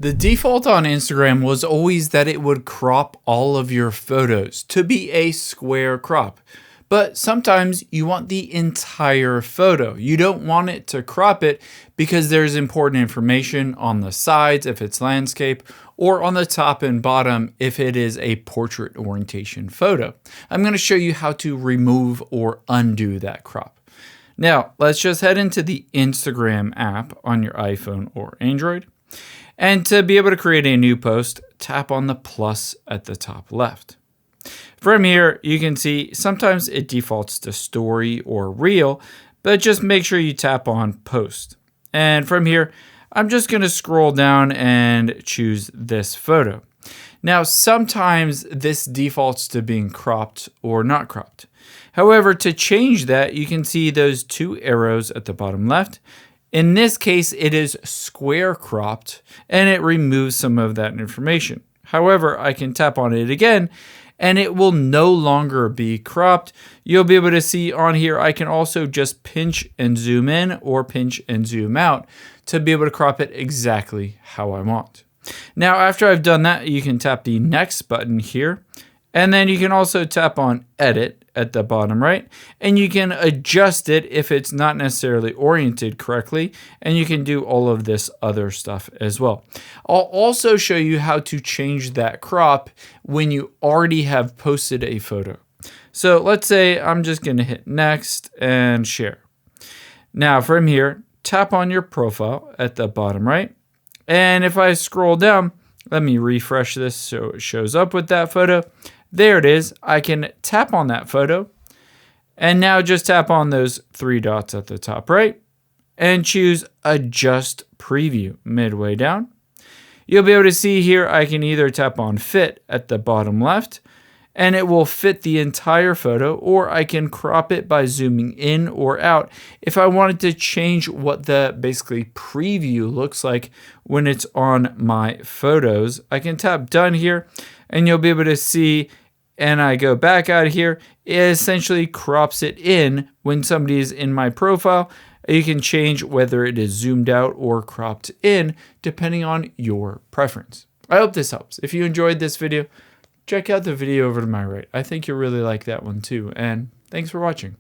The default on Instagram was always that it would crop all of your photos to be a square crop. But sometimes you want the entire photo. You don't want it to crop it because there's important information on the sides if it's landscape, or on the top and bottom if it is a portrait orientation photo. I'm going to show you how to remove or undo that crop. Now, let's just head into the Instagram app on your iPhone or Android. And to be able to create a new post, tap on the plus at the top left. From here, you can see sometimes it defaults to story or reel, but just make sure you tap on post. And from here, I'm just going to scroll down and choose this photo. Now, sometimes this defaults to being cropped or not cropped. However, to change that, you can see those two arrows at the bottom left. In this case, it is square cropped and it removes some of that information. However, I can tap on it again and it will no longer be cropped. You'll be able to see on here, I can also just pinch and zoom in or pinch and zoom out to be able to crop it exactly how I want. Now, after I've done that, you can tap the next button here, and then you can also tap on edit at the bottom right, and you can adjust it if it's not necessarily oriented correctly, and you can do all of this other stuff as well. I'll also show you how to change that crop when you already have posted a photo. So let's say I'm just going to hit next and share. Now from here, tap on your profile at the bottom right, and if I scroll down, let me refresh this so it shows up with that photo. There it is. I can tap on that photo and now just tap on those three dots at the top right and choose adjust preview midway down. You'll be able to see here I can either tap on fit at the bottom left and it will fit the entire photo, or I can crop it by zooming in or out if I wanted to change what the basically preview looks like when it's on my photos. I can tap done here and you'll be able to see, and I go back out of here, it essentially crops it in when somebody is in my profile. You can change whether it is zoomed out or cropped in depending on your preference. I hope this helps. If you enjoyed this video, check out the video over to my right. I think you'll really like that one too. And thanks for watching.